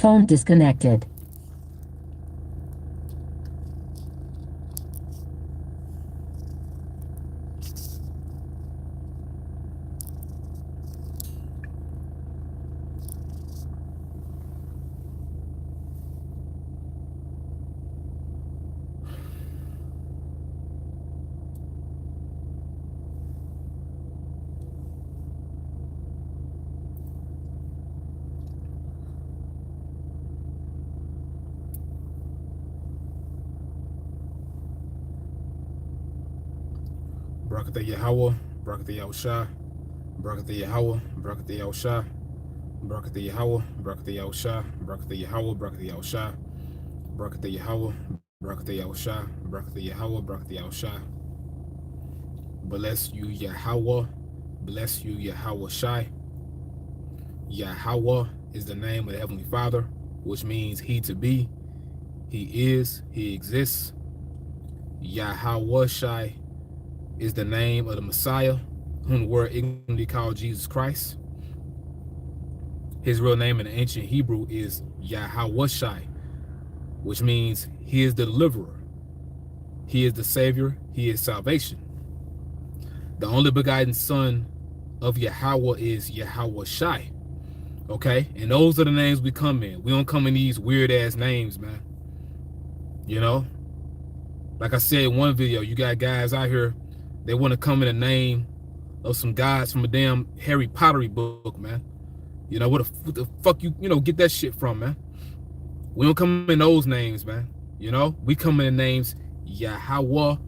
Phone disconnected. Barakatah Yahawah, Barakatah Yahushua, Barakatah Yahawah, Barakatah Yahushua, Barakatah Yahawah, Barakatah Yahushua, Barakatah Yahawah, Barakatah Yahushua, Barakatah Yahawah, Barakatah Yahushua, Barakatah Yahawah, Barakatah Yahushua. Bless you, Yahawah. Bless you, YAHAWASHI. Yahawah is the name of the Heavenly Father, which means He to be. He is, He exists. YAHAWASHI is the name of the Messiah, whom the word ignorantly called Jesus Christ. His real name in the ancient Hebrew is YAHAWASHI, which means He is the deliverer. He is the Savior. He is salvation. The only begotten Son of Yahawah is YAHAWASHI. Okay? And those are the names we come in. We don't come in these weird-ass names, man. You know? Like I said in one video, you got guys out here, they want to come in the name of some gods from a damn Harry Potter book, man. You know, what the fuck you get that shit from, man? We don't come in those names, man. You know? We come in the names Yahawah,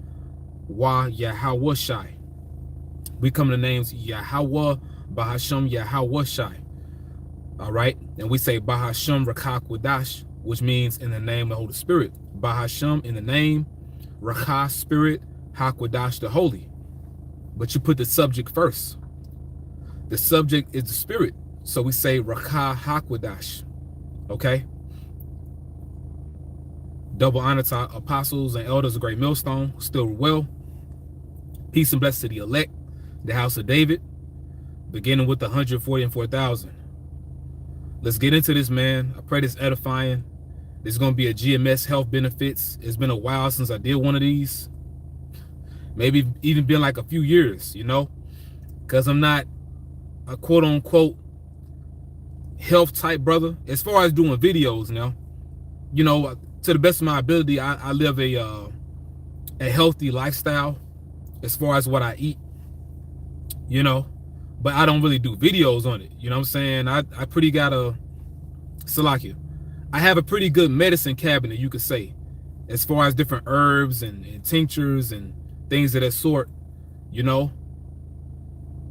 YAHAWASHI. We come in the names Yahawah, Bahasham, YAHAWASHI. All right? And we say Bahasham Rakah Quadash, which means in the name of the Holy Spirit. Bahasham in the name, Rakah Spirit, HaQuadash the Holy. But you put the subject first. The subject is the Spirit. So we say Rakah HaQuadash. Okay? Double honor to apostles and elders of Great Millstone, still well. Peace and blessing to the elect, the house of David, beginning with the 144,000. Let's get into this, man. I pray this edifying. This is going to be a GMS health benefits. It's been a while since I did one of these. Maybe even been like a few years, you know, because I'm not a quote unquote health type brother. As far as doing videos now, you know, to the best of my ability, I live a healthy lifestyle as far as what I eat, you know, but I don't really do videos on it. You know what I'm saying? I pretty got I have a pretty good medicine cabinet, you could say, as far as different herbs and tinctures and things of that sort, you know.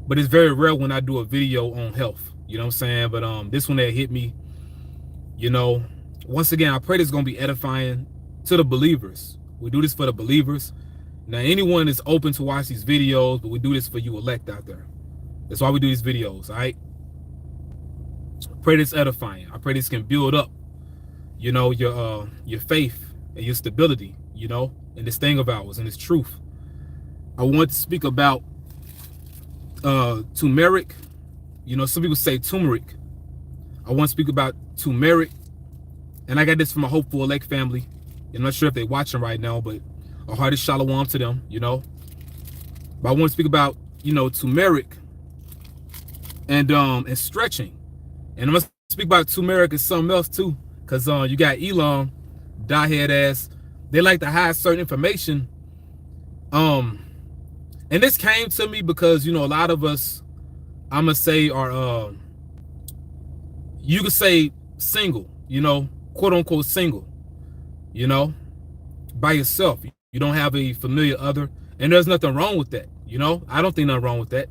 But it's very rare when I do a video on health, you know what I'm saying? But this one that hit me, you know, once again, I pray this is going to be edifying to the believers. We do this for the believers. Now, anyone is open to watch these videos, but we do this for you elect out there. That's why we do these videos, all right? I pray this edifying. I pray this can build up, you know, your faith and your stability, you know, in this thing of ours and this truth. I want to speak about turmeric. You know, some people say turmeric. I want to speak about turmeric. And I got this from a hopeful elect family. I'm not sure if they're watching right now, but a hearty shalom to them, you know. But I want to speak about, you know, turmeric and stretching. And I'm going to speak about turmeric and something else too. Because you got Elon, diehead ass. They like to hide certain information. And this came to me because, you know, a lot of us, I'm going to say, are, you could say single, you know, quote unquote single, you know, by yourself. You don't have a familiar other. And there's nothing wrong with that. You know, I don't think nothing wrong with that.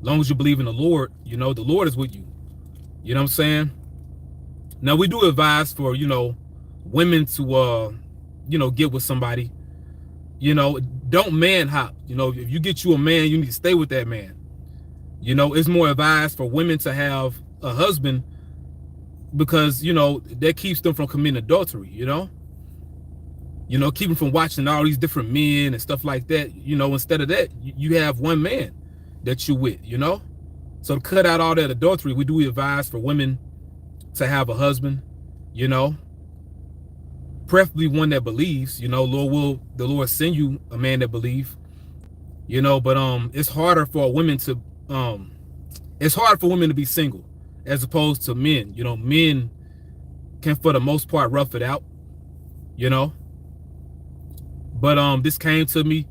As long as you believe in the Lord, you know, the Lord is with you. You know what I'm saying? Now, we do advise for, you know, women to, you know, get with somebody. You know, don't man hop. You know, if you get you a man, you need to stay with that man. You know, it's more advised for women to have a husband because, you know, that keeps them from committing adultery, you know? You know, keep them from watching all these different men and stuff like that. You know, instead of that, you have one man that you with, you know? So to cut out all that adultery, we do advise for women to have a husband. you know, preferably one that believes, you know. The Lord send you a man that believes, you know. But it's harder for women to it's hard for women to be single as opposed to men. You know, men can for the most part rough it out, you know. But this came to me.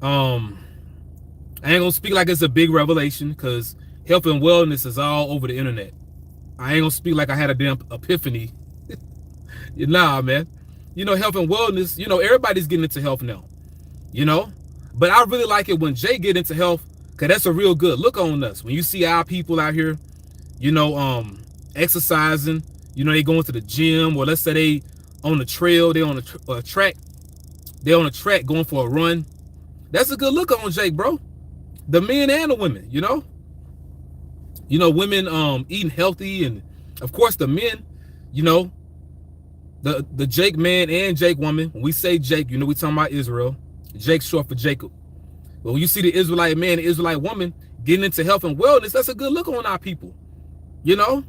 I ain't gonna speak like it's a big revelation, because health and wellness is all over the internet. I ain't gonna speak like I had a damn epiphany. Nah, man. You know, health and wellness, you know, everybody's getting into health now, you know. But I really like it when Jay get into health, because that's a real good look on us. When you see our people out here, you know, exercising, you know, they going to the gym, or let's say they on the trail, they on a track, they on a track going for a run. That's a good look on Jake, bro. The men and the women, you know. You know, women eating healthy, and of course the men, you know, the Jake man and Jake woman. When we say Jake, you know, we talking about Israel. Jake's short for Jacob. But when you see the Israelite man, the Israelite woman getting into health and wellness, that's a good look on our people. You know,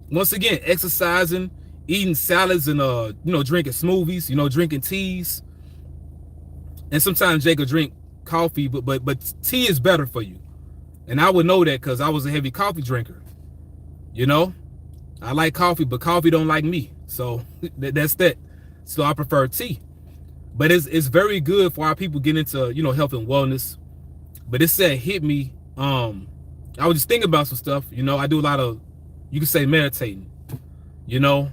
once again, exercising, eating salads, and you know, drinking smoothies, you know, drinking teas. And sometimes Jake will drink coffee, but tea is better for you. And I would know that because I was a heavy coffee drinker. You know, I like coffee, but coffee don't like me. So that's that. So I prefer tea. But it's very good for our people getting into, you know, health and wellness. But it said hit me. I was just thinking about some stuff. You know, I do a lot of, you could say, meditating. You know,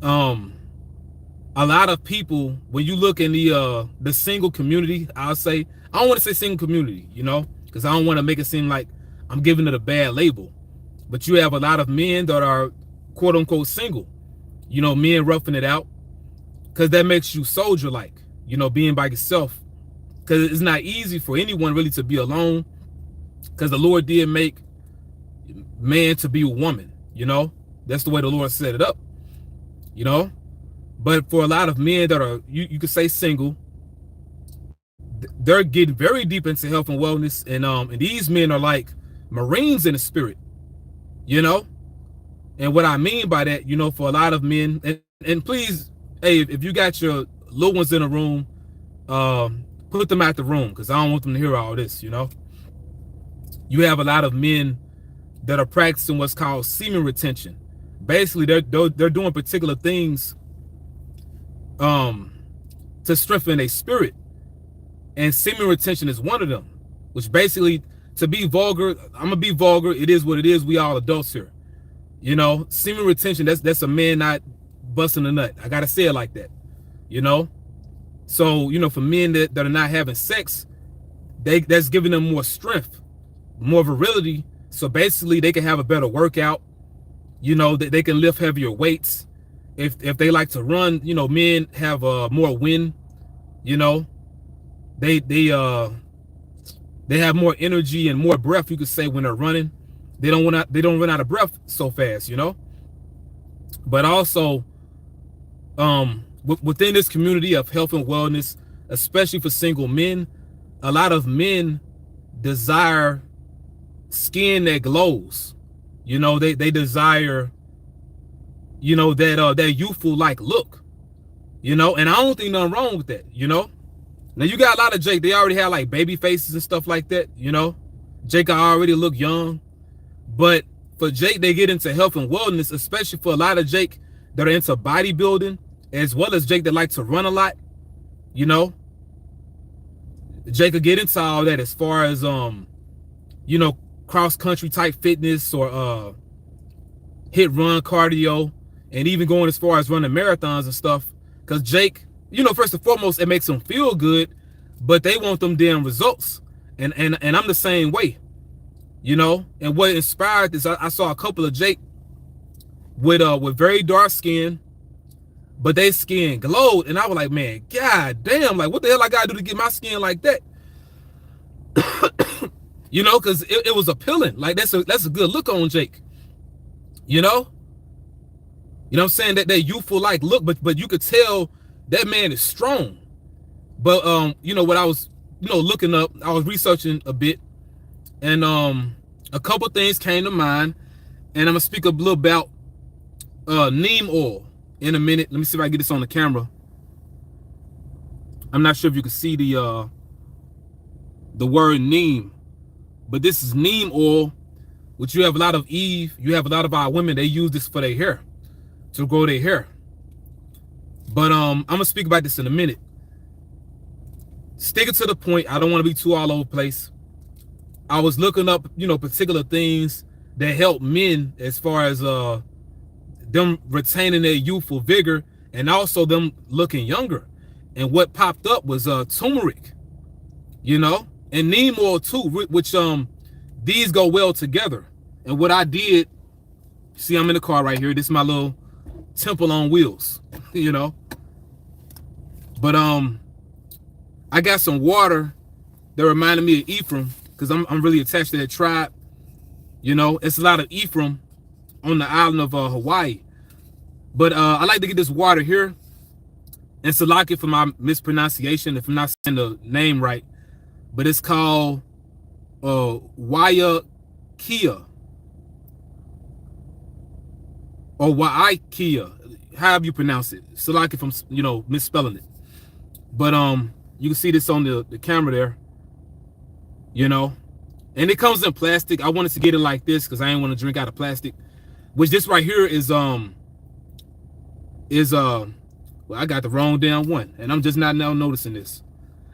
a lot of people, when you look in the single community, I'll say, I don't want to say single community, you know, because I don't want to make it seem like I'm giving it a bad label. But you have a lot of men that are quote unquote single, you know, men roughing it out, because that makes you soldier like, you know, being by yourself, because it's not easy for anyone really to be alone, because the Lord did make man to be a woman, you know. That's the way the Lord set it up, you know. But for a lot of men that are, you could say single, they're getting very deep into health and wellness, and these men are like Marines in the spirit, you know. And what I mean by that, you know, for a lot of men, and please, hey, if you got your little ones in the room, put them out the room, because I don't want them to hear all this, you know. You have a lot of men that are practicing what's called semen retention. Basically, they're doing particular things to strengthen their spirit, and semen retention is one of them. Which basically, to be vulgar, I'm gonna be vulgar. It is what it is. We all adults here, you know. Semen retention, that's a man not busting a nut. I gotta say it like that, you know. So, you know, for men that are not having sex, that's giving them more strength, more virility. So basically, they can have a better workout. You know, that they can lift heavier weights. If they like to run, you know, men have more wind. You know, they have more energy and more breath, you could say, when they're running. They don't run out of breath so fast, you know. But also, within this community of health and wellness, especially for single men, a lot of men desire skin that glows. You know, they desire, you know, that youthful like look, you know. And I don't think nothing wrong with that, you know. Now you got a lot of Jake, they already have like baby faces and stuff like that, you know. Jake already look young. But for Jake, they get into health and wellness, especially for a lot of Jake that are into bodybuilding, as well as Jake that like to run a lot, you know. Jake will get into all that as far as you know, cross country type fitness, or hit run cardio, and even going as far as running marathons and stuff. Because Jake, you know, first and foremost, it makes them feel good, but they want them damn results. And I'm the same way, you know. And what inspired this, I saw a couple of Jake with very dark skin, but they skin glowed, and I was like, man, god damn, like what the hell I gotta do to get my skin like that? You know, because it was appealing. Like that's a good look on Jake, you know. You know what I'm saying? That youthful like look, but you could tell that man is strong. But you know what I was, you know, looking up, I was researching a bit, and a couple things came to mind, and I'm gonna speak a little about neem oil in a minute. Let me see if I can get this on the camera. I'm not sure if you can see the word neem, but this is neem oil, which you have a lot of you have a lot of our women, they use this for their hair, to grow their hair. But I'm gonna speak about this in a minute. Sticking to the point, I don't want to be too all over the place. I was looking up, particular things that help men as far as them retaining their youthful vigor and also them looking younger. And what popped up was turmeric, and neem oil too, which these go well together. And what I did, see, I'm in the car right here. This is my little temple on wheels, But I got some water that reminded me of Ephraim, because I'm really attached to that tribe. It's a lot of Ephraim on the island of Hawaii. But I like to get this water here. And Salaki for my mispronunciation if I'm not saying the name right. But it's called YAHAWASHI or YAHAWASHI, however you pronounce it. Salaki if I'm misspelling it. But you can see this on the camera there. And it comes in plastic. I wanted to get it like this because I didn't want to drink out of plastic. Which this right here is well, I got the wrong damn one, and I'm just not now noticing this.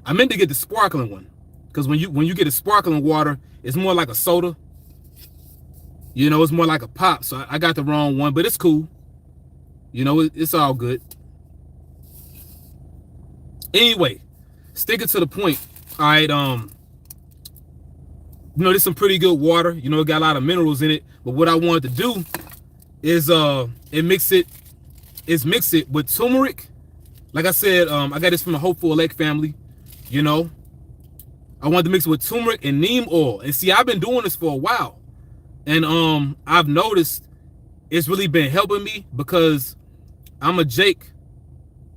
I meant to get the sparkling one, because when you get a sparkling water, it's more like a soda. It's more like a pop. So I got the wrong one, but it's cool. It's all good. Anyway, sticking to the point. All right, there's some pretty good water. It got a lot of minerals in it. But what I wanted to do is mix it with turmeric. Like I said, I got this from the Hopeful Elect family. I wanted to mix it with turmeric and neem oil. And see, I've been doing this for a while. And I've noticed it's really been helping me because I'm a Jake.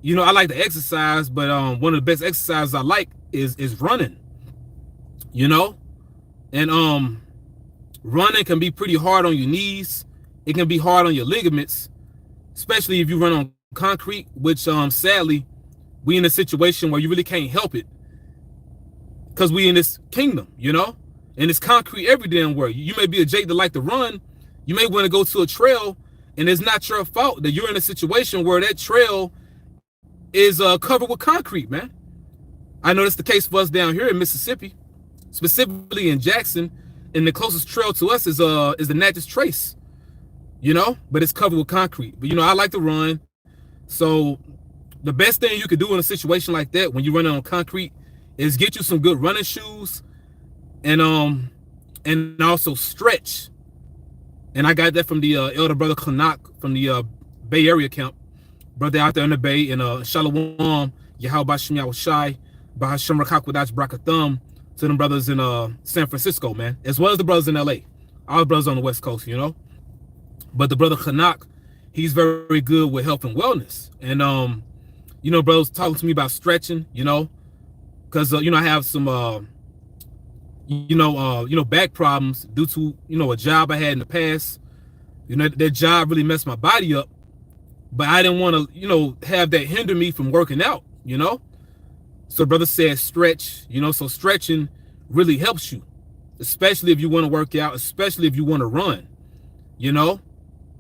I like to exercise, but one of the best exercises I like is running. And running can be pretty hard on your knees. It can be hard on your ligaments, especially if you run on concrete, which sadly, we in a situation where you really can't help it. Because we in this kingdom, and it's concrete every damn where. You may be a Jake that like to run. You may want to go to a trail, and it's not your fault that you're in a situation where that trail is covered with concrete, man. I know that's the case for us down here in Mississippi, specifically in Jackson, and the closest trail to us is the Natchez Trace, but it's covered with concrete. But I like to run, so the best thing you could do in a situation like that when you're running on concrete is get you some good running shoes, and also stretch. And I got that from the elder brother Kanak from the Bay Area camp, brother out there in the Bay, and Shalom, YAHAWASHI, Bahashem Rakakwadach Brakathum, to them brothers in San Francisco, man, as well as the brothers in LA, all the brothers on the West Coast, But the brother Kanak, he's very good with health and wellness. And brothers talking to me about stretching, because I have some back problems due to a job I had in the past. That job really messed my body up, but I didn't want to have that hinder me from working out. So brother said stretch. So stretching really helps you, especially if you want to work out, especially if you want to run.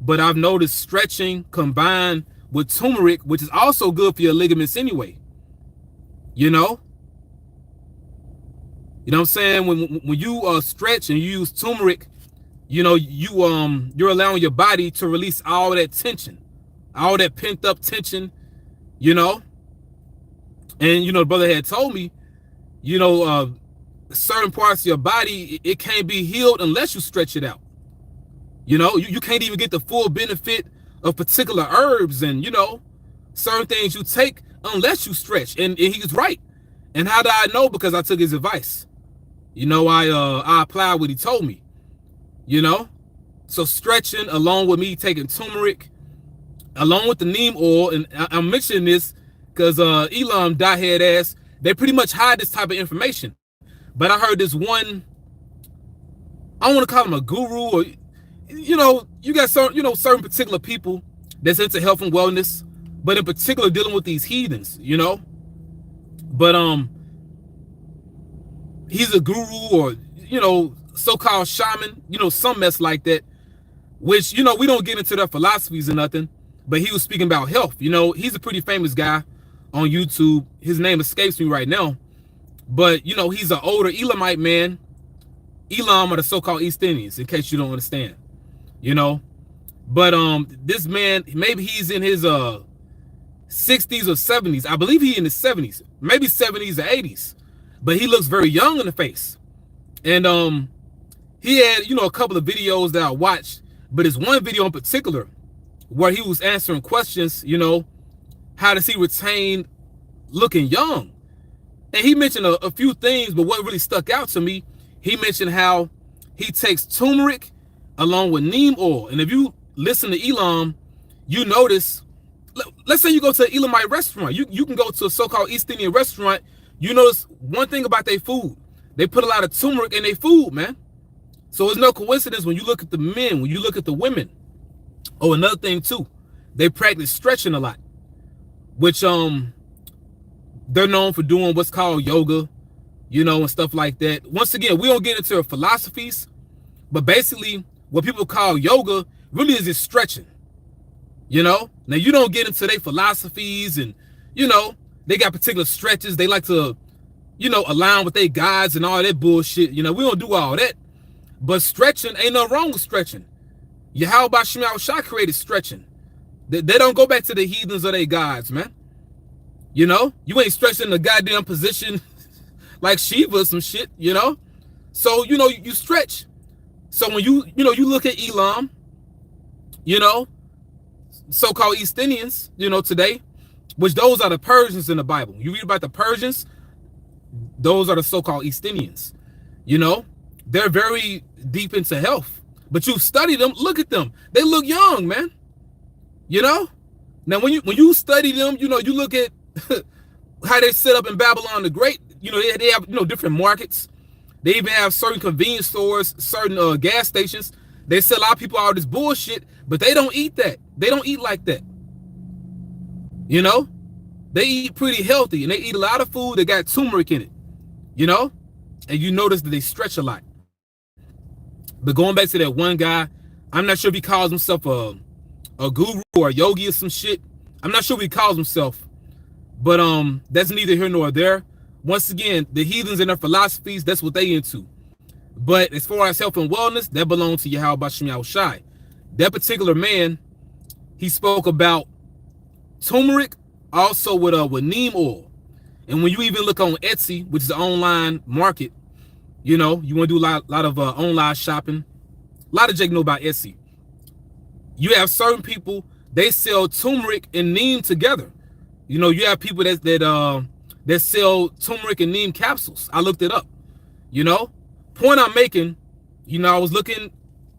But I've noticed stretching combined with turmeric, which is also good for your ligaments anyway. You know what I'm saying? When you stretch and you use turmeric, you're allowing your body to release all that tension, all that pent up tension, And the brother had told me, certain parts of your body, it can't be healed unless you stretch it out. You can't even get the full benefit of particular herbs and certain things you take unless you stretch. And he was right. And how did I know? Because I took his advice. I applied what he told me. So stretching along with me taking turmeric, along with the neem oil, and I'm mentioning this because Elam diehead ass, they pretty much hide this type of information. But I heard this one, I don't want to call him a guru, or you got certain, certain particular people that's into health and wellness, but in particular dealing with these heathens, you know. But he's a guru, or, you know, so-called shaman, you know, some mess like that, which, you know, we don't get into their philosophies or nothing, but he was speaking about health. You know, he's a pretty famous guy on YouTube. His name escapes me right now, but, you know, he's an older Elamite man. Elam are the so-called East Indians, in case you don't understand, you know. But this man, maybe he's in his 60s or 70s. I believe he's in his 70s, maybe 70s or 80s, but he looks very young in the face. And he had, you know, a couple of videos that I watched, but it's one video in particular where he was answering questions, you know, how does he retain looking young? And he mentioned a few things, but what really stuck out to me, he mentioned how he takes turmeric along with neem oil. And if you listen to Elam, you notice, let's say you go to an Elamite restaurant, you can go to a so-called East Indian restaurant, you notice one thing about their food, they put a lot of turmeric in their food, man. So it's no coincidence when you look at the men, when you look at the women. Oh, another thing too, they practice stretching a lot, which they're known for doing what's called yoga, you know, and stuff like that. Once again, we don't get into philosophies, but basically what people call yoga really is just stretching, you know. Now, you don't get into their philosophies, and, you know, they got particular stretches they like to, you know, align with their guides and all that bullshit. You know, we don't do all that, but stretching, ain't nothing wrong with stretching. YAHAWASHI created stretching. They don't go back to the heathens or their gods, man. You know, you ain't stretching the goddamn position like Shiva or some shit, you know. So, you know, you stretch. So when you know, you look at Elam, you know, so-called East Indians, you know, today, which those are the Persians in the Bible. You read about the Persians, those are the so-called East Indians, you know. They're very deep into health, but you study them, look at them, they look young, man, you know. Now when you study them, you know, you look at how they set up in Babylon the Great. You know, they have, you know, different markets. They even have certain convenience stores, certain gas stations. They sell a lot of people all this bullshit, but they don't eat that. They don't eat like that. You know, they eat pretty healthy, and they eat a lot of food that got turmeric in it, you know. And you notice that they stretch a lot. But going back to that one guy, I'm not sure if he calls himself a guru or a yogi or some shit. I'm not sure what he calls himself, but that's neither here nor there. Once again, the heathens and their philosophies, that's what they into. But as far as health and wellness, that belongs to YAHAWASHI. That particular man, he spoke about turmeric, also with neem oil. And when you even look on Etsy, which is an online market, you know, you want to do a lot of online shopping. A lot of Jake know about Etsy. You have certain people, they sell turmeric and neem together. You know, you have people that sell turmeric and neem capsules. I looked it up. You know, point I'm making, you know, I was looking,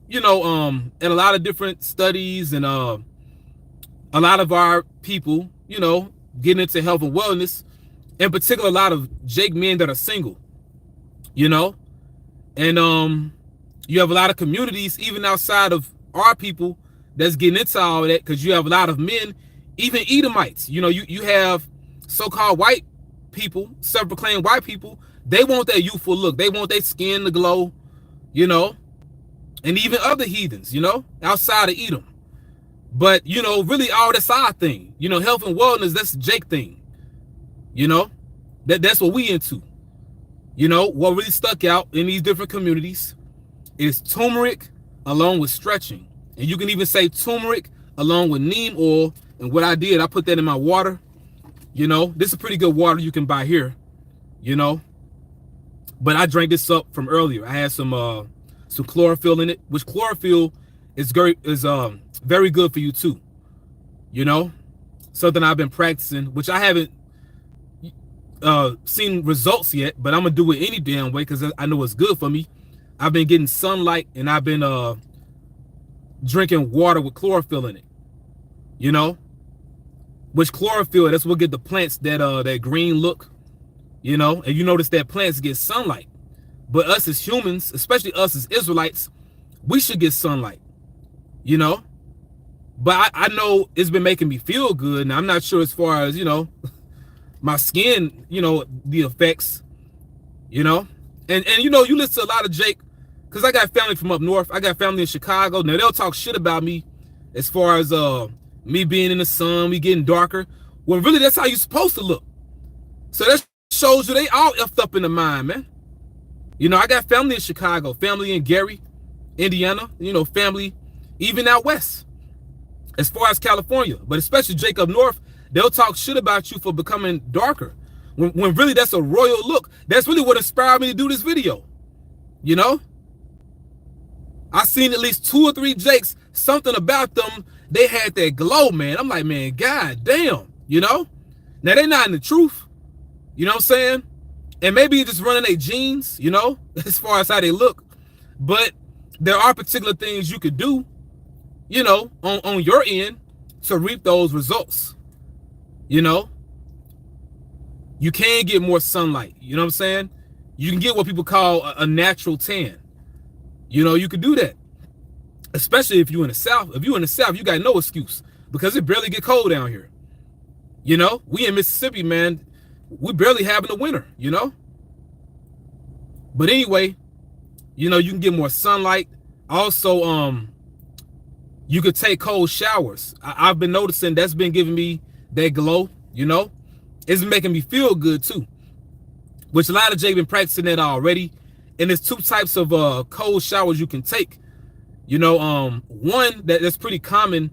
you know, at a lot of different studies, and a lot of our people, you know, getting into health and wellness, in particular, a lot of Jake men that are single, you know, and you have a lot of communities, even outside of our people, that's getting into all that, because you have a lot of men, even Edomites. You know, you have so-called white people, self-proclaimed white people, they want that youthful look. They want their skin to glow, you know, and even other heathens, you know, outside of Edom. But, you know, really all that's our thing. You know, health and wellness, that's Jake thing. You know, that's what we into. You know, what really stuck out in these different communities is turmeric along with stretching. And you can even say turmeric along with neem oil. And what I did, I put that in my water. You know, this is pretty good water you can buy here, you know. But I drank this up from earlier. I had some chlorophyll in it, which chlorophyll is very good for you too. You know, something I've been practicing, which I haven't seen results yet, but I'm gonna do it any damn way because I know it's good for me. I've been getting sunlight, and I've been drinking water with chlorophyll in it. You know, which chlorophyll, that's what get the plants that green look. You know, and you notice that plants get sunlight, but us as humans, especially us as Israelites, we should get sunlight. You know, But I know it's been making me feel good. And I'm not sure as far as, you know, my skin, you know, the effects, you know. And you know, you listen to a lot of Jake, because I got family from up north. I got family in Chicago. Now they'll talk shit about me as far as me being in the sun, me getting darker. When really that's how you're supposed to look. So that shows you they all effed up in the mind, man. You know, I got family in Chicago, family in Gary, Indiana, you know, family even out west, as far as California, but especially Jake up north, they'll talk shit about you for becoming darker. When really that's a royal look. That's really what inspired me to do this video. You know? I seen at least 2 or 3 Jakes, something about them, they had that glow, man. I'm like, man, god damn, you know? Now they're not in the truth, you know what I'm saying? And maybe just running their genes, you know, as far as how they look. But there are particular things you could do, you know, on your end to reap those results. You know, you can get more sunlight, you know what I'm saying? You can get what people call a natural tan. You know, you could do that. Especially if you're in the South. If you're in the South, you got no excuse, because it barely get cold down here. You know, we in Mississippi, man, we barely having a winter, you know? But anyway, you know, you can get more sunlight. Also, you could take cold showers. I've been noticing that's been giving me that glow, you know? It's making me feel good too, which a lot of Jake been practicing that already. And there's 2 types of cold showers you can take. You know, one that's pretty common,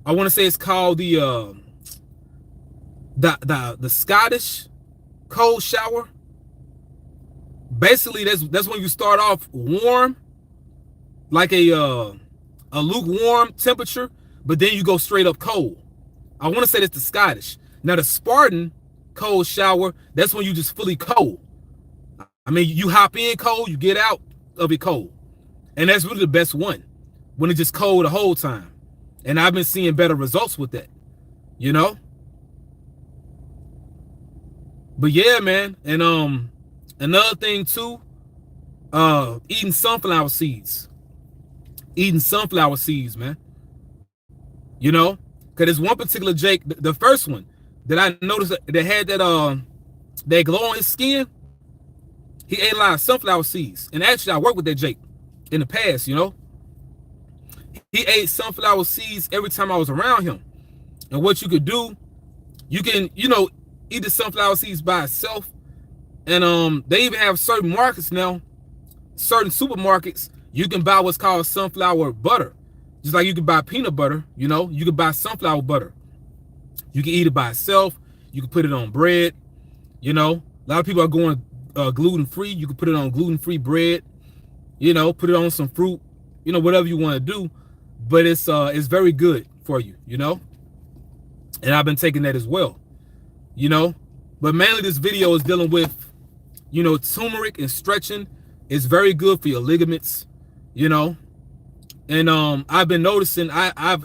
I want to say it's called the Scottish cold shower. Basically, that's when you start off warm, like a lukewarm temperature, but then you go straight up cold. I want to say that's the Scottish. Now the Spartan cold shower, that's when you just fully cold. I mean, you hop in cold, you get out of it cold. And that's really the best one, when it's just cold the whole time. And I've been seeing better results with that, you know? But yeah, man. And another thing too, eating sunflower seeds. Eating sunflower seeds, man. You know? Because there's one particular Jake, the first one, that I noticed that had that glow on his skin. He ate a lot of sunflower seeds. And actually, I worked with that Jake in the past, you know? He ate sunflower seeds every time I was around him. And what you could do, you can, you know, eat the sunflower seeds by itself. And they even have certain markets now, certain supermarkets, you can buy what's called sunflower butter. Just like you can buy peanut butter, you know, you can buy sunflower butter. You can eat it by itself. You can put it on bread. You know, a lot of people are going gluten-free. You can put it on gluten-free bread. You know, put it on some fruit. You know, whatever you want to do. But it's very good for you, you know. And I've been taking that as well, you know. But mainly this video is dealing with, you know, turmeric and stretching. It's very good for your ligaments, you know. And I've been noticing I have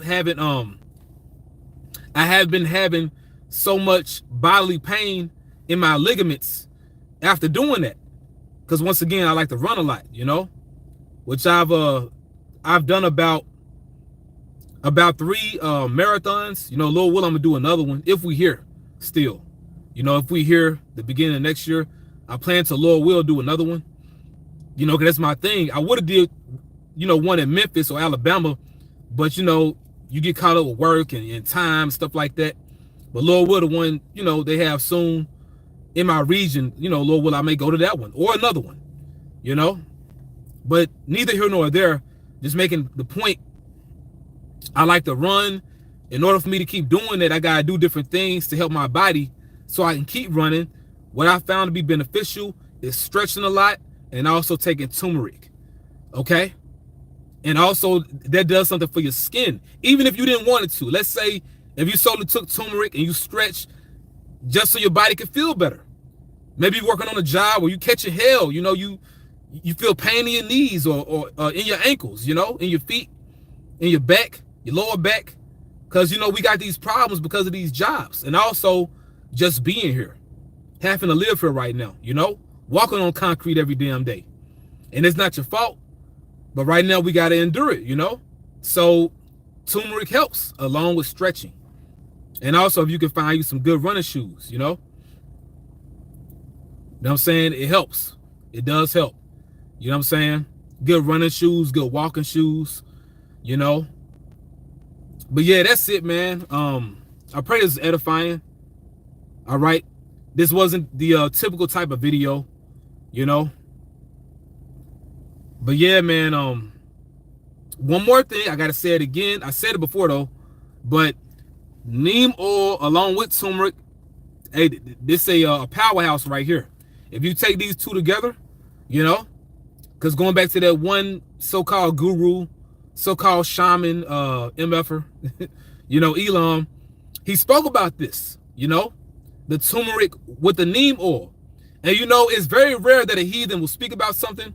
been having so much bodily pain in my ligaments after doing that. Because once again, I like to run a lot, you know, which I've done about 3 marathons. You know, Lord will, I'm gonna do another one if we here still. You know, if we here the beginning of next year, I plan to, Lord will, do another one. You know, because that's my thing. I would have did, you know, one in Memphis or Alabama, but you know, you get caught up with work and time, stuff like that. But Lord will, the one, you know, they have soon in my region, you know, Lord will, I may go to that one or another one, you know. But neither here nor there, just making the point, I like to run. In order for me to keep doing that, I gotta do different things to help my body so I can keep running. What I found to be beneficial is stretching a lot and also taking turmeric, okay? And also that does something for your skin, even if you didn't want it to. Let's say if you solely took turmeric and you stretch just so your body can feel better. Maybe you're working on a job where you catching hell, you know, you feel pain in your knees or in your ankles, you know, in your feet, in your back, your lower back. Because, you know, we got these problems because of these jobs. And also just being here, having to live here right now, you know, walking on concrete every damn day. And it's not your fault, but right now we got to endure it, you know. So Turmeric helps along with stretching. And also, if you can find you some good running shoes, you know what I'm saying? It helps. It does help. You know what I'm saying? Good running shoes, good walking shoes, you know. But yeah, that's it, man. I pray this is edifying. All right. This wasn't the typical type of video, you know. But yeah, man, one more thing, I gotta say it again. I said it before though, but neem oil along with turmeric, hey, this is a powerhouse right here. If you take these two together, you know, because going back to that one so-called guru, so-called shaman, MFer, you know, Elam, he spoke about this, you know, the turmeric with the neem oil. And you know, it's very rare that a heathen will speak about something,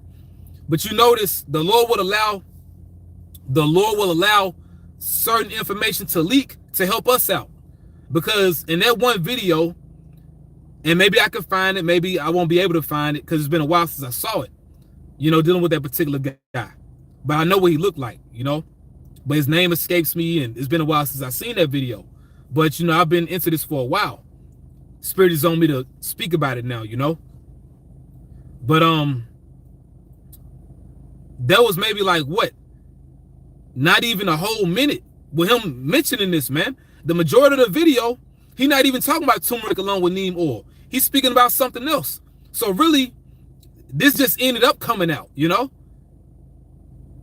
but you notice the Lord will allow certain information to leak to help us out. Because in that one video, and maybe I can find it, maybe I won't be able to find it because it's been a while since I saw it, you know, dealing with that particular guy. But I know what he looked like, you know, but his name escapes me, and it's been a while since I've seen that video. But, you know, I've been into this for a while. Spirit is on me to speak about it now, you know. But that was maybe like what? Not even a whole minute with him mentioning this, man. The majority of the video, he's not even talking about turmeric along with neem oil. He's speaking about something else. So really, this just ended up coming out, you know?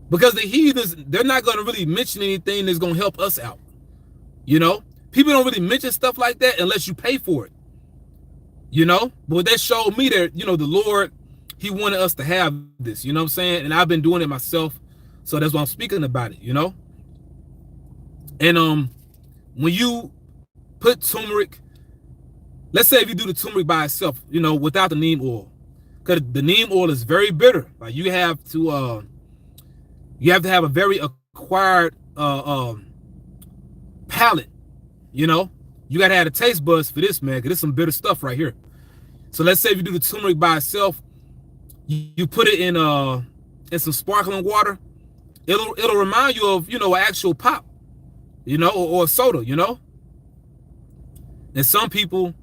Because the heathens, they're not going to really mention anything that's going to help us out. You know? People don't really mention stuff like that unless you pay for it. You know? But that showed me that, you know, the Lord, he wanted us to have this, you know what I'm saying? And I've been doing it myself. So that's why I'm speaking about it, you know? And when you put turmeric, let's say if you do the turmeric by itself, you know, without the neem oil, because the neem oil is very bitter. Like you have to have a very acquired palate, you know. You gotta have the taste buds for this, man, because it's some bitter stuff right here. So let's say if you do the turmeric by itself, you put it in some sparkling water, it'll remind you of, you know, an actual pop, you know, or a soda, you know. And some people,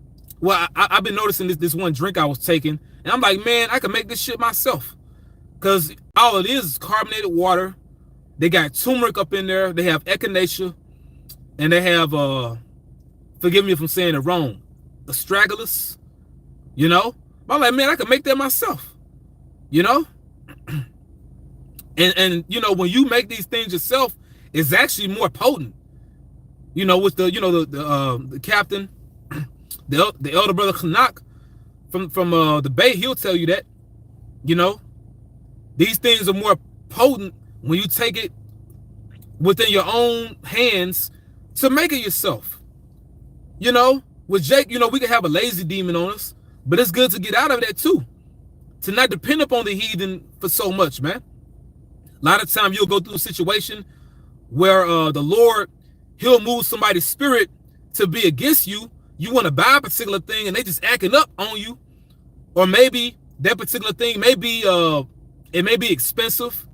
well, I've been noticing this one drink I was taking, and I'm like, man, I can make this shit myself. Because all it is carbonated water. They got turmeric up in there. They have echinacea. And they have, forgive me if I'm saying it wrong, astragalus, you know. But I'm like, man, I can make that myself, you know. And you know, when you make these things yourself, it's actually more potent. You know, with the, you know, the captain, the elder brother Kanak from the Bay, he'll tell you that, you know, these things are more potent when you take it within your own hands to make it yourself. You know, with Jake, you know, we can have a lazy demon on us, but it's good to get out of that too, to not depend upon the heathen for so much, man. A lot of time you'll go through a situation where the Lord, he'll move somebody's spirit to be against you. You want to buy a particular thing and they just acting up on you. Or maybe that particular thing may be, it may be expensive.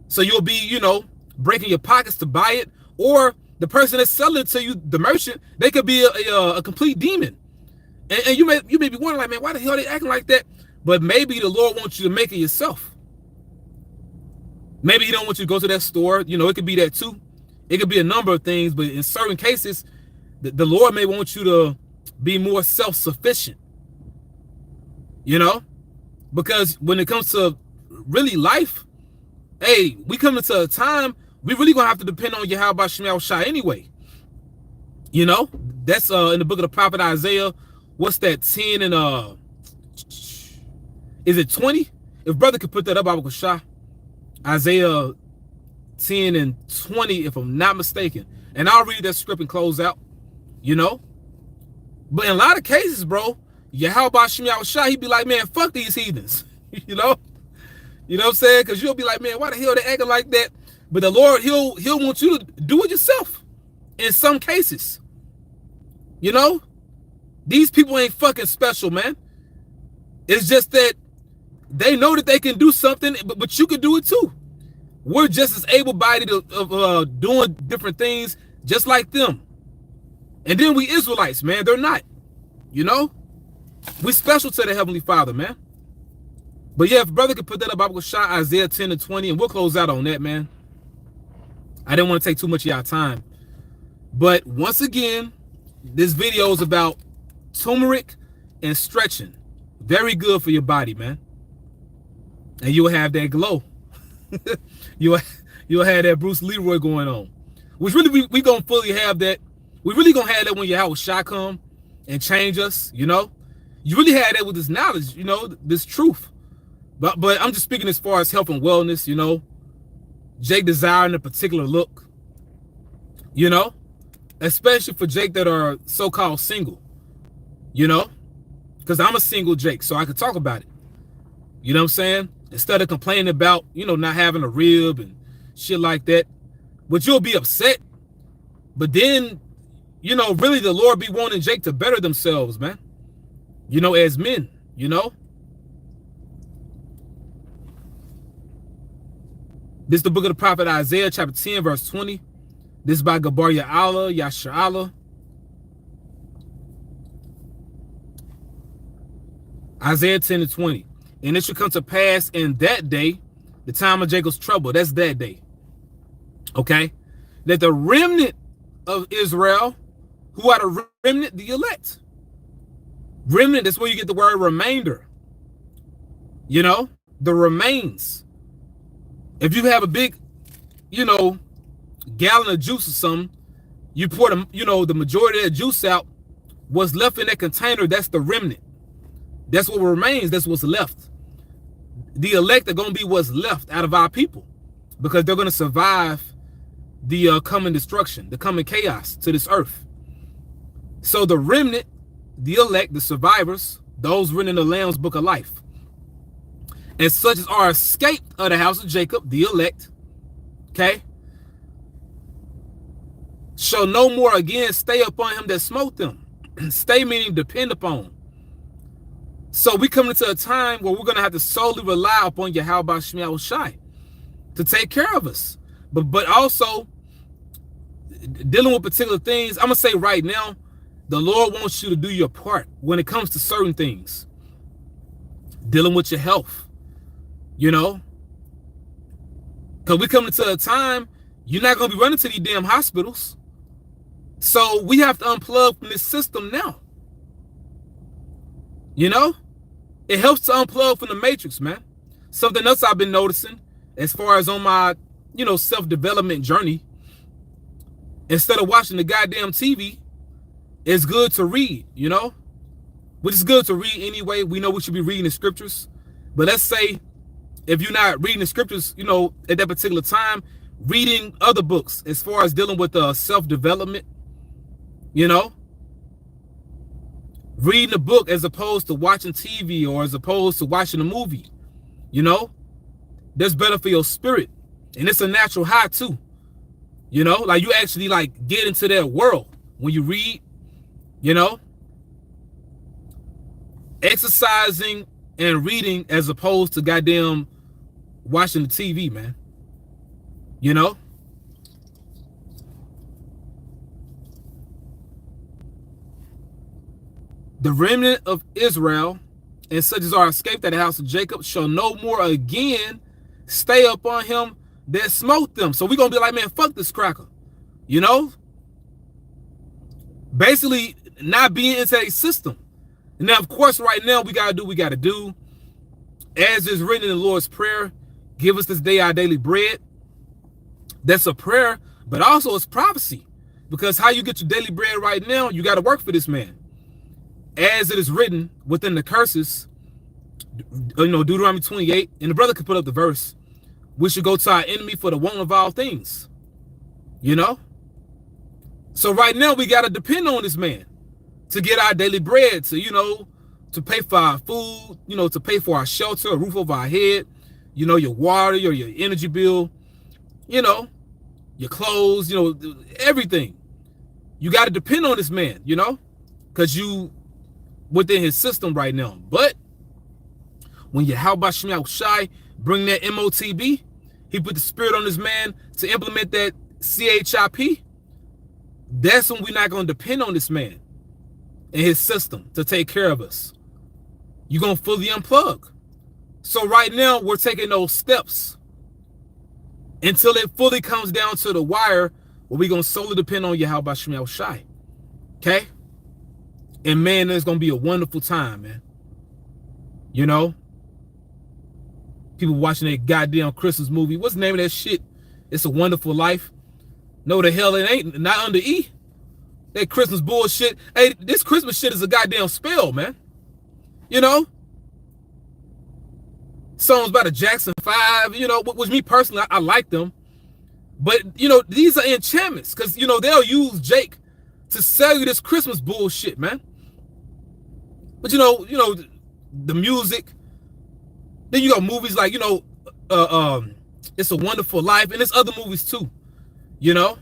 So you'll be, you know, breaking your pockets to buy it. Or the person that's selling it to you, the merchant, they could be a complete demon. And you may be wondering, like, man, why the hell are they acting like that? But maybe the Lord wants you to make it yourself. Maybe he don't want you to go to that store. You know, it could be that too. It could be a number of things, but in certain cases, the Lord may want you to be more self-sufficient. You know? Because when it comes to really life, hey, we come into a time, we really gonna have to depend on YAHAWASHI anyway. You know? That's in the book of the prophet Isaiah. What's that, 10 and is it 20? If brother could put that up, I would go Isaiah 10 and 20, if I'm not mistaken. And I'll read that script and close out, you know? But in a lot of cases, bro, YAHAWASHI, he'd be like, man, fuck these heathens, you know? You know what I'm saying? Because you'll be like, man, why the hell they acting like that? But the Lord, he'll want you to do it yourself in some cases. You know? These people ain't fucking special, man. It's just that they know that they can do something, but you can do it too. We're just as able-bodied of doing different things just like them. And then we Israelites, man, they're not. You know? We special to the Heavenly Father, man. But yeah, if brother could put that up, I would shot Isaiah 10 and 20, and we'll close out on that, man. I didn't want to take too much of y'all time. But once again, this video is about turmeric and stretching. Very good for your body, man. And you'll have that glow. you'll have that Bruce Leroy going on. Which really we gonna fully have that. We really gonna have that when YAHAWASHI come and change us, you know. You really had that with this knowledge, you know, this truth. But I'm just speaking as far as health and wellness, you know. Jake desiring a particular look, you know, especially for Jake that are so-called single, you know, because I'm a single Jake, so I can talk about it. You know what I'm saying? Instead of complaining about, you know, not having a rib and shit like that, but you'll be upset. But then, you know, really the Lord be wanting Jake to better themselves, man. You know, as men, you know. This is the book of the prophet Isaiah, chapter 10, verse 20. This is by Gabar Ya'ala, Yasha'ala. Isaiah 10 and 20. And it shall come to pass in that day, the time of Jacob's trouble. That's that day. Okay? That the remnant of Israel, who are the remnant, the elect. Remnant, that's where you get the word remainder. You know, the remains. If you have a big, you know, gallon of juice or something, you pour the, you know, the majority of that juice out, what's left in that container, that's the remnant. That's what remains, that's what's left. The elect are going to be what's left out of our people because they're going to survive the coming destruction, the coming chaos to this earth. So the remnant, the elect, the survivors, those written in the Lamb's book of life, and such as are escaped of the house of Jacob, the elect, okay, shall no more again stay upon him that smote them. Stay meaning depend upon. So we come into a time where we're going to have to solely rely upon YAHAWASHI to take care of us. But also dealing with particular things, I'm going to say right now, the Lord wants you to do your part when it comes to certain things. Dealing with your health, you know. Because we come into a time, you're not going to be running to these damn hospitals. So we have to unplug from this system now. You know, it helps to unplug from the matrix, man. Something else I've been noticing as far as on my, you know, self-development journey, instead of watching the goddamn TV, it's good to read, you know, which is good to read anyway. We know we should be reading the scriptures. But let's say if you're not reading the scriptures, you know, at that particular time, reading other books as far as dealing with self-development, you know, reading a book as opposed to watching TV or as opposed to watching a movie, you know, that's better for your spirit. And it's a natural high too, you know, like you actually like get into that world when you read, you know, exercising and reading as opposed to goddamn watching the TV, man, you know. The remnant of Israel, and such as are escaped at the house of Jacob, shall no more again stay upon him that smote them. So we're going to be like, man, fuck this cracker. You know? Basically, not being into a system. And now, of course, right now, we got to do what we got to do. As is written in the Lord's Prayer, give us this day our daily bread. That's a prayer, but also it's prophecy. Because how you get your daily bread right now, you got to work for this man. As it is written within the curses, you know, Deuteronomy 28, and the brother could put up the verse, we should go to our enemy for the want of all things, you know. So right now we got to depend on this man to get our daily bread, to, you know, to pay for our food, you know, to pay for our shelter, a roof over our head, you know, your water, your energy bill, you know, your clothes, you know, everything. You got to depend on this man, you know, because you within his system right now. But when YAHAWASHI bring that MOTB he put the spirit on this man to implement that CHIP, that's when we're not going to depend on this man and his system to take care of us. You're going to fully unplug. So right now, we're taking those steps until it fully comes down to the wire where we're going to solely depend on YAHAWASHI. Okay? And man, it's going to be a wonderful time, man. You know? People watching that goddamn Christmas movie. What's the name of that shit? It's a Wonderful Life. No, the hell it ain't. Not under E. That Christmas bullshit. Hey, this Christmas shit is a goddamn spell, man. You know? Songs by the Jackson 5, you know, which me personally, I like them. But, you know, these are enchantments. Because, you know, they'll use Jake to sell you this Christmas bullshit, man. But, you know, the music. Then you got movies like, you know, It's a Wonderful Life. And there's other movies too, you know.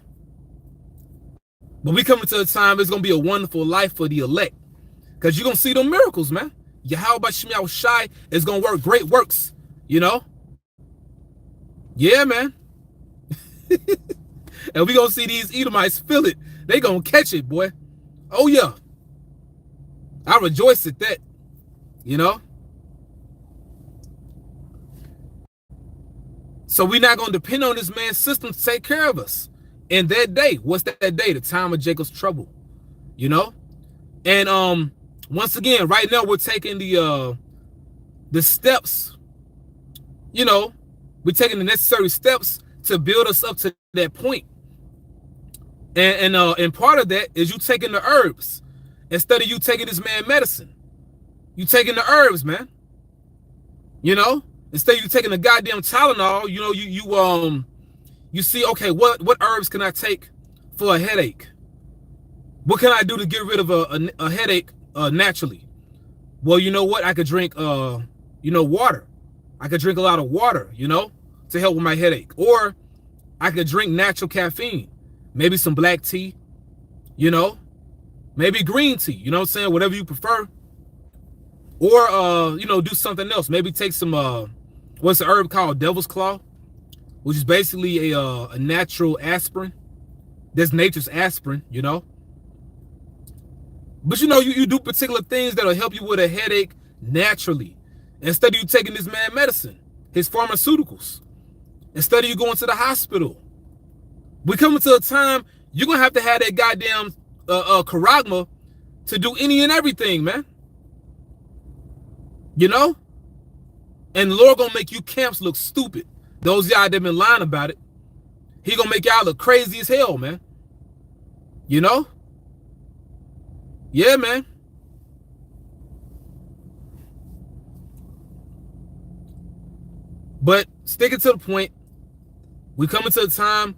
But we coming to a time it's going to be a wonderful life for the elect. Because you're going to see them miracles, man. YAHAWASHI is going to work great works, you know. Yeah, man. And we going to see these Edomites feel it. They going to catch it, boy. Oh, yeah. I rejoice at that, you know. So we're not going to depend on this man's system to take care of us. In that day, what's that day? The time of Jacob's trouble, you know? And once again, right now we're taking the steps, you know, we're taking the necessary steps to build us up to that point. And part of that is you taking the herbs instead of you taking this man medicine. You taking the herbs, man. You know? Instead of you taking the goddamn Tylenol, you know, you see, okay, what herbs can I take for a headache? What can I do to get rid of a headache naturally? Well, you know what? I could drink, you know, water. I could drink a lot of water, you know, to help with my headache. Or I could drink natural caffeine. Maybe some black tea, you know, maybe green tea, you know what I'm saying? Whatever you prefer. Or, you know, do something else. Maybe take some, what's the herb called? Devil's Claw, which is basically a natural aspirin. That's nature's aspirin, you know. But, you know, you do particular things that'll help you with a headache naturally. Instead of you taking this man medicine, his pharmaceuticals. Instead of you going to the hospital. We're coming to a time you're going to have that goddamn charagma to do any and everything, man. You know? And the Lord going to make you camps look stupid. Those y'all that been lying about it. He going to make y'all look crazy as hell, man. You know? Yeah, man. But sticking to the point, we coming to a time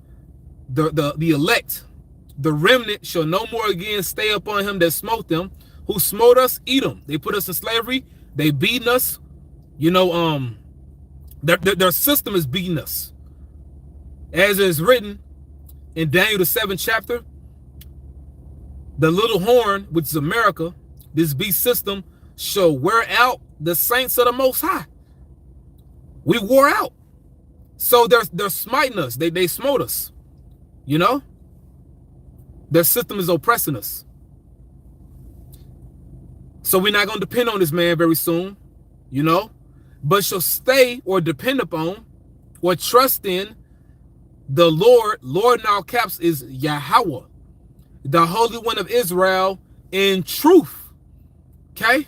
the elect, the remnant shall no more again stay upon him that smote them. Who smote us, eat them. They put us in slavery. They beating us. You know, their system is beating us. As is written in Daniel the 7th chapter, the little horn, which is America, this beast system, shall wear out the saints of the Most High. We wore out. So they're smiting us. They smote us. You know? Their system is oppressing us. So we're not going to depend on this man very soon. You know? But shall stay or depend upon or trust in the Lord. Lord in all caps is Yahweh, the Holy One of Israel, in truth. Okay?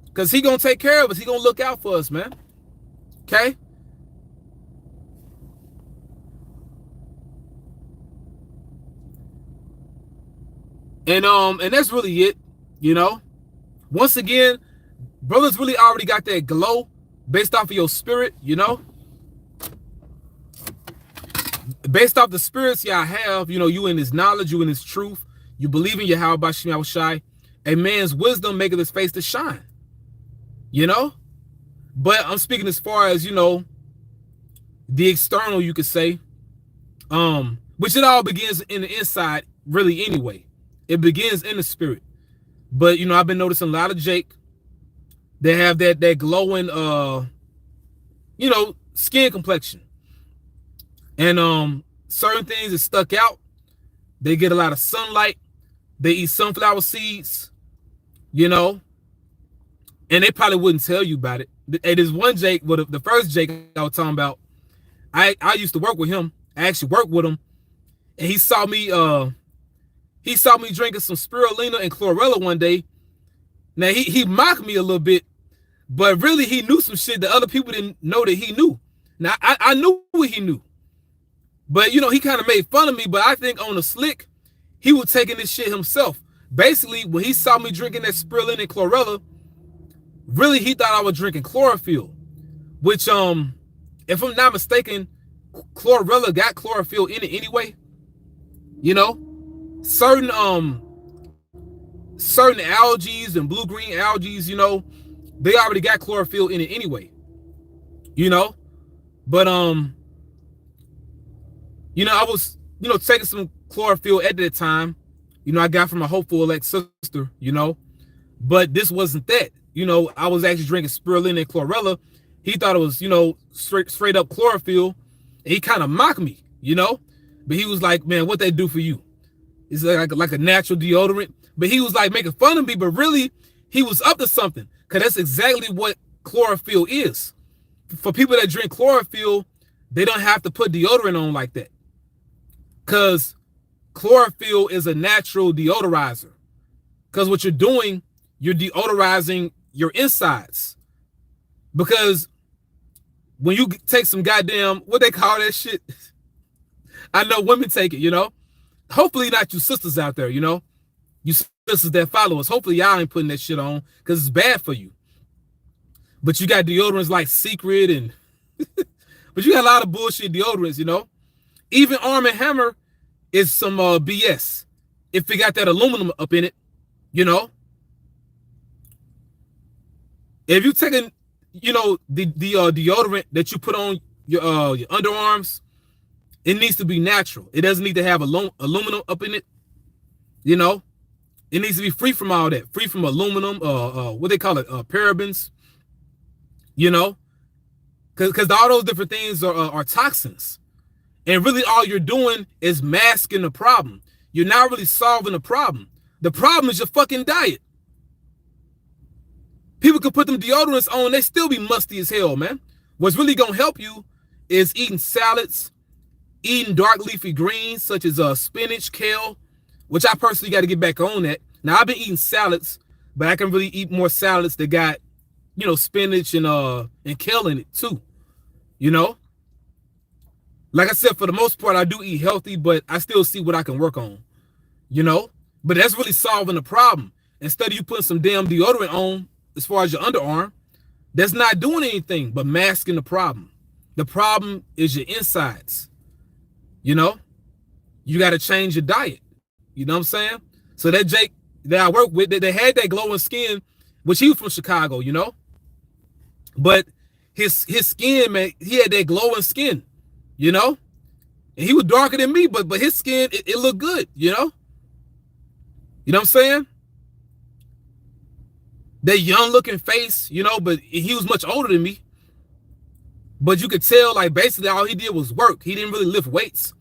Because he going to take care of us. He going to look out for us, man. Okay? And that's really it, you know. Once again, brothers really already got that glow based off of your spirit, you know. Based off the spirits y'all have, you know, you in his knowledge, you in his truth, you believe in YAHAWASHI. A man's wisdom maketh his face to shine, you know. But I'm speaking as far as, you know, the external, you could say, which it all begins in the inside, really, anyway. It begins in the spirit. But, you know, I've been noticing a lot of Jake. They have that glowing, you know, skin complexion. And certain things that stuck out, they get a lot of sunlight. They eat sunflower seeds, you know, and they probably wouldn't tell you about it. And there's one Jake, well, the first Jake I was talking about, I used to work with him. I actually worked with him, and he saw me drinking some spirulina and chlorella one day. Now he mocked me a little bit, but really he knew some shit that other people didn't know that he knew. Now I knew what he knew, but you know, he kind of made fun of me. But I think on the slick, he was taking this shit himself. Basically, when he saw me drinking that spirulina and chlorella, really he thought I was drinking chlorophyll, which if I'm not mistaken, chlorella got chlorophyll in it anyway. You know, certain algae and blue-green algae, you know, they already got chlorophyll in it anyway. You know, but you know, I was, you know, taking some chlorophyll at that time. You know, I got from a hopeful elect sister, you know, but this wasn't that. You know, I was actually drinking spirulina and chlorella. He thought it was, you know, straight up chlorophyll. And he kind of mocked me, you know, but he was like, man, what they do for you? It's like a natural deodorant. But he was like making fun of me, but really he was up to something, because that's exactly what chlorophyll is. For people that drink chlorophyll, they don't have to put deodorant on like that, because chlorophyll is a natural deodorizer. Because what you're doing, you're deodorizing your insides. Because when you take some goddamn, what they call that shit? I know women take it, you know. Hopefully not you sisters out there, you know. You sisters that follow us. Hopefully y'all ain't putting that shit on, because it's bad for you. But you got deodorants like Secret and but you got a lot of bullshit deodorants, you know. Even Arm & Hammer is some BS. If it got that aluminum up in it, you know. If you taking, you know, the deodorant that you put on your underarms, it needs to be natural. It doesn't need to have aluminum up in it. You know, it needs to be free from all that, free from aluminum, what they call it, parabens. You know, because all those different things are toxins, and really all you're doing is masking the problem. You're not really solving the problem. The problem is your fucking diet. People can put them deodorants on, they still be musty as hell, man. What's really gonna help you is eating salads, eating dark leafy greens such as spinach, kale, which I personally got to get back on that. Now I've been eating salads, but I can really eat more salads that got, you know, spinach and kale in it too. You know, like I said, for the most part, I do eat healthy, but I still see what I can work on. You know, but that's really solving the problem. Instead of you putting some damn deodorant on, as far as your underarm, that's not doing anything but masking the problem. The problem is your insides. You know, you got to change your diet. You know what I'm saying? So that Jake that I work with, they had that glowing skin, which he was from Chicago, you know, but his skin, man, he had that glowing skin, you know, and he was darker than me, but his skin, it looked good, you know. You know what I'm saying? That young looking face, you know, but he was much older than me. But you could tell, like, basically all he did was work. He didn't really lift weights.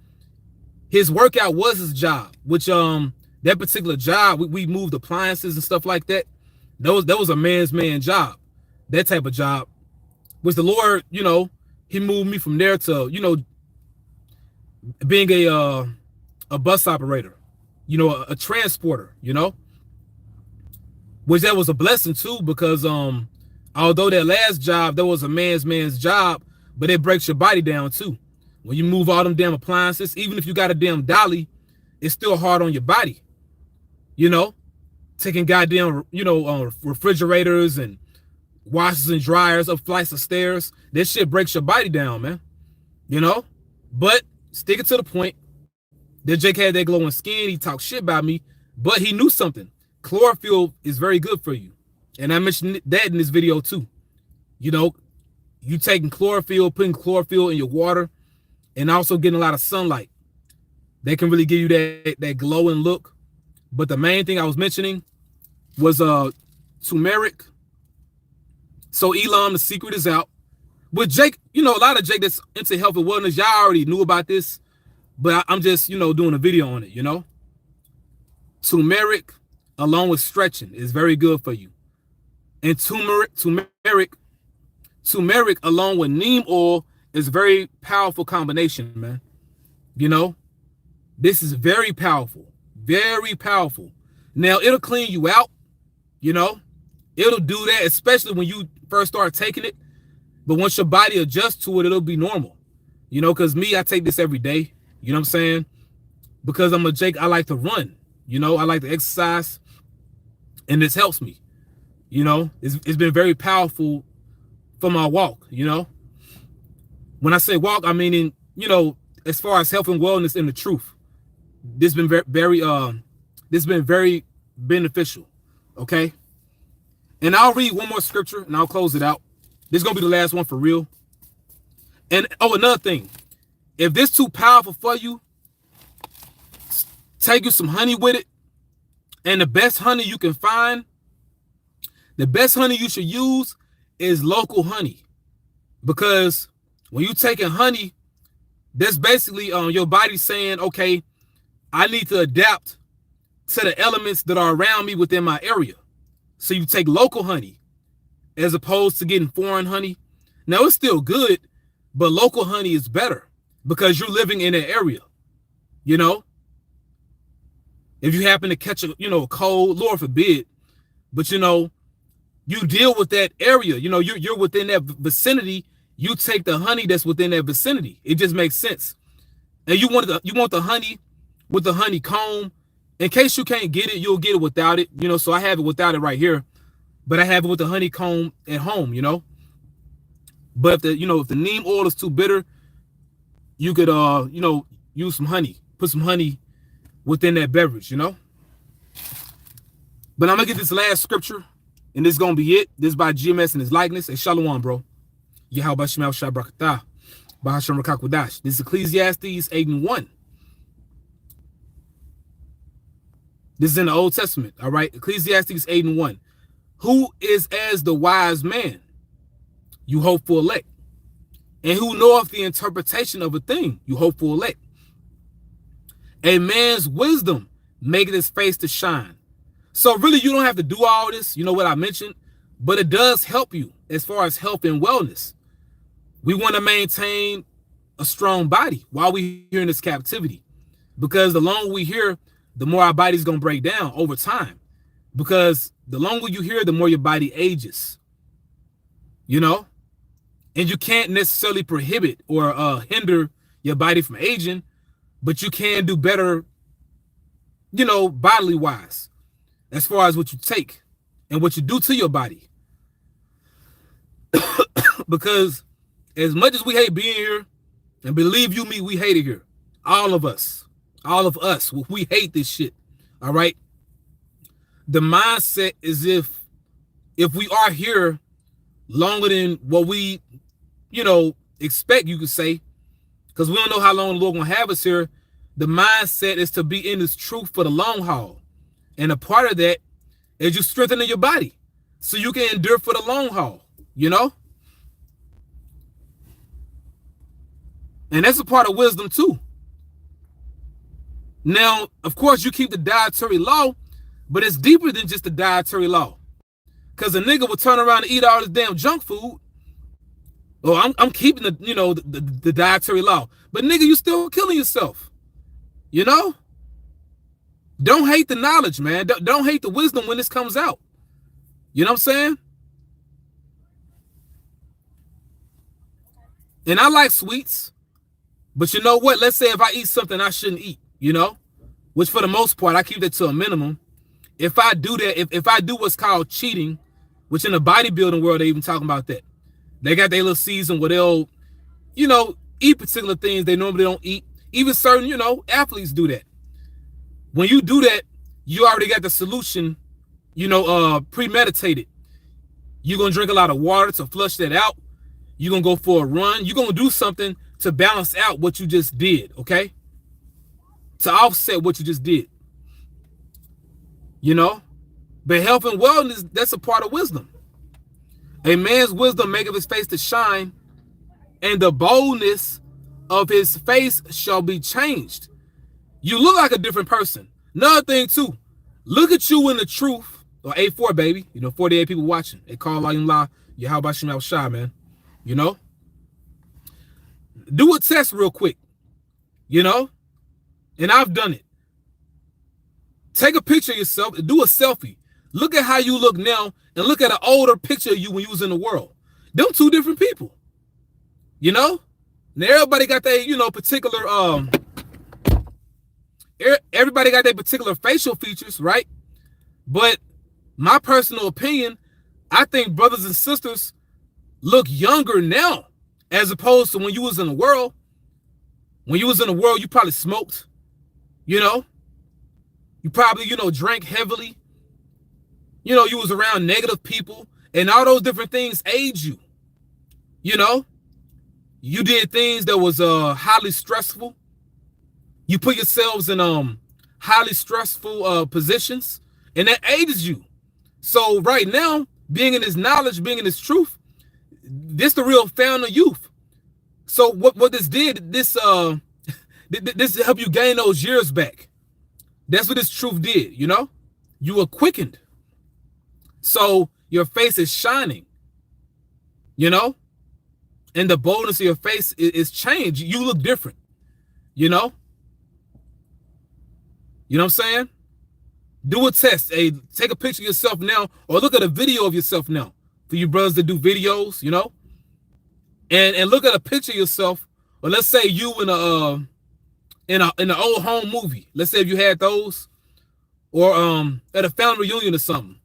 His workout was his job, which that particular job, we moved appliances and stuff like that. That was a man's job, that type of job. Which the Lord, you know, he moved me from there to, you know, being a bus operator, you know, a transporter, you know. Which that was a blessing too, because although that last job, that was a man's job, but it breaks your body down too. When you move all them damn appliances, even if you got a damn dolly, it's still hard on your body. You know, taking goddamn, you know, refrigerators and washers and dryers up flights of stairs. This shit breaks your body down, man. You know, but sticking to the point, that Jake had that glowing skin. He talked shit about me, but he knew something. Chlorophyll is very good for you. And I mentioned that in this video too. You know, you taking chlorophyll, putting chlorophyll in your water, and also getting a lot of sunlight. They can really give you that glowing look. But the main thing I was mentioning was turmeric. So Elam, the secret is out. With Jake, you know, a lot of Jake that's into health and wellness, y'all already knew about this, but I'm just, you know, doing a video on it, you know. Turmeric, along with stretching, is very good for you. And turmeric, along with neem oil, is a very powerful combination, man. You know, this is very powerful, very powerful. Now, it'll clean you out, you know. It'll do that, especially when you first start taking it. But once your body adjusts to it, it'll be normal. You know, because me, I take this every day. You know what I'm saying? Because I'm a Jake, I like to run. You know, I like to exercise. And this helps me. You know, it's been very powerful for my walk, you know. When I say walk, I mean, in, you know, as far as health and wellness and the truth. This has been very beneficial. Okay. And I'll read one more scripture and I'll close it out. This is going to be the last one for real. And, oh, another thing. If this too powerful for you, take you some honey with it. And the best honey you can find, the best honey you should use is local honey. Because when you're taking honey, that's basically your body saying, okay, I need to adapt to the elements that are around me within my area. So you take local honey as opposed to getting foreign honey. Now, it's still good, but local honey is better because you're living in that area. You know, if you happen to catch a, you know, a cold, Lord forbid, but, you know, you deal with that area, you know, you're within that vicinity, you take the honey that's within that vicinity. It just makes sense. And you want the honey with the honeycomb. In case you can't get it, you'll get it without it. You know, so I have it without it right here. But I have it with the honeycomb at home, you know. But if the, you know, if the neem oil is too bitter, you could you know, use some honey. Put some honey within that beverage, you know. But I'm gonna get this last scripture, and this is gonna be it. This is by GMS and his likeness. Hey, Shalom, bro. YAHAWASHI Shabrakatah. Bahasham Rakakwadash. This is Ecclesiastes 8:1. This is in the Old Testament, all right? Ecclesiastes 8:1. Who is as the wise man? You hopeful elect. And who knoweth the interpretation of a thing? You hopeful elect. A man's wisdom maketh his face to shine. So really, you don't have to do all this, you know what I mentioned, but it does help you as far as health and wellness. We want to maintain a strong body while we're here in this captivity, because the longer we here, the more our body's going to break down over time, because the longer you here, the more your body ages, you know, and you can't necessarily prohibit or hinder your body from aging, but you can do better, you know, bodily wise, as far as what you take and what you do to your body. Because as much as we hate being here, and believe you me, we hate it here. All of us, we hate this shit. All right. The mindset is if we are here longer than what we, you know, expect, you could say, because we don't know how long the Lord gonna have us here. The mindset is to be in this truth for the long haul. And a part of that is you strengthening your body so you can endure for the long haul, you know? And that's a part of wisdom too. Now, of course, you keep the dietary law, but it's deeper than just the dietary law. Because a nigga will turn around and eat all this damn junk food. Oh, I'm keeping the, you know, the dietary law. But nigga, you still killing yourself. You know? Don't hate the knowledge, man. Don't hate the wisdom when this comes out. You know what I'm saying? And I like sweets. But you know what? Let's say if I eat something I shouldn't eat, you know, which for the most part, I keep that to a minimum. If I do that, if I do what's called cheating, which in the bodybuilding world, they even talking about that. They got their little season where they'll, you know, eat particular things they normally don't eat. Even certain, you know, athletes do that. When you do that, you already got the solution, you know, premeditated. You're going to drink a lot of water to flush that out. You're going to go for a run. You're going to do something to balance out what you just did, okay? To offset what you just did. You know? But health and wellness, that's a part of wisdom. A man's wisdom maketh his face to shine, and the boldness of his face shall be changed. You look like a different person. Another thing too, look at you in the truth, or A4 baby, 48 people watching. They call YAHAWASHI, man. Do a test real quick, and I've done it. Take a picture of yourself and do a selfie. Look at how you look now and look at an older picture of you when you was in the world. Them two different people. Now everybody got their, particular everybody got their particular facial features, right? But my personal opinion, I think brothers and sisters look younger now as opposed to when you was in the world. When you was in the world, you probably smoked, you probably, drank heavily. You was around negative people, and all those different things age you. You did things that was highly stressful. You put yourselves in highly stressful positions, and that ages you. So right now, being in this knowledge, being in this truth, this the real fountain of youth. So what this did, this helped you gain those years back. That's what this truth did, You were quickened. So your face is shining, and the boldness of your face is changed. You look different, You know what I'm saying? Do a test. Hey, take a picture of yourself now, or look at a video of yourself now. For you brothers that do videos, and look at a picture of yourself. Or let's say you in an old home movie. Let's say if you had those, or at a family reunion or something.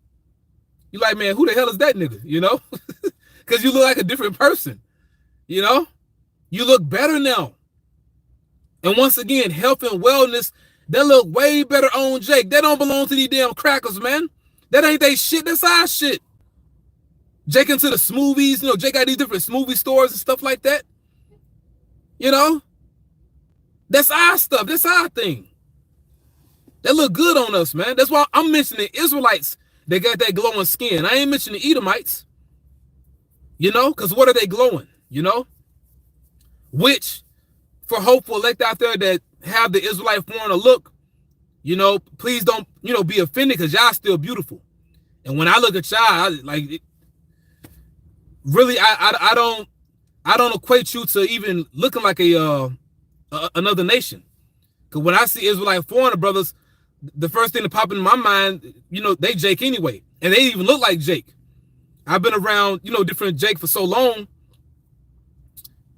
You're like, man, who the hell is that nigga? Because you look like a different person. You look better now. And once again, health and wellness, that look way better on Jake. That don't belong to these damn crackers, man. That ain't they shit. That's our shit. Jake into the smoothies. Jake got these different smoothie stores and stuff like that. That's our stuff. That's our thing. That look good on us, man. That's why I'm mentioning Israelites. They got that glowing skin. I ain't mentioning Edomites. Because what are they glowing? Which, for hopeful elect out there that have the Israelite foreigner look, please don't, be offended, because y'all still beautiful. And when I look at y'all, really, I don't equate you to even looking like another nation. Because when I see Israelite foreigner brothers, the first thing that pop in my mind, they Jake anyway. And they even look like Jake. I've been around, different Jake for so long.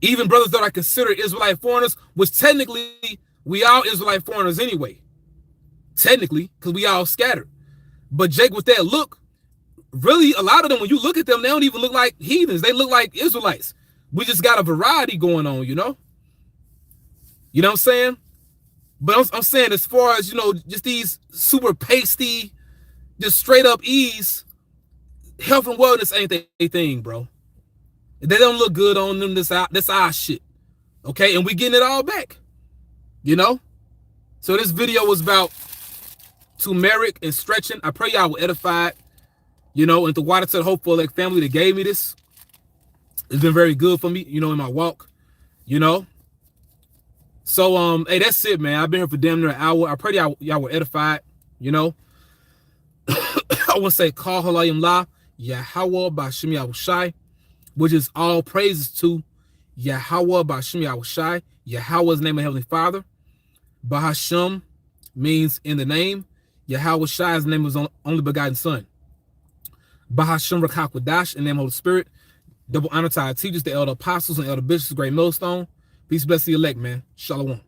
Even brothers that I consider Israelite foreigners, which technically we all Israelite foreigners anyway. Technically, because we all scattered. But Jake with that look, really a lot of them, when you look at them, they don't even look like heathens. They look like Israelites. We just got a variety going on, You know what I'm saying? But I'm saying, as far as, just these super pasty, just straight up ease, health and wellness ain't their thing, bro. They don't look good on them. That's our shit. Okay? And we getting it all back. So this video was about turmeric and stretching. I pray y'all were edified. And the water to the hopeful elect family that gave me this. It's been very good for me, in my walk. So, hey, that's it, man. I've been here for damn near an hour. I pray y'all were edified, I want to say, call halayim la, Yahawah b'Hashem YAHAWASHI, which is all praises to Yahawah b'Hashem YAHAWASHI. Yahawah's name of Heavenly Father. B'Hashem means in the name. YAHAWASHI is the name of his only begotten Son. B'Hashem Rakakwadash, in the name of Holy Spirit. Double honor to our teachers, the elder apostles and elder bishops, great millstone. Peace, bless the elect, man. Shalom.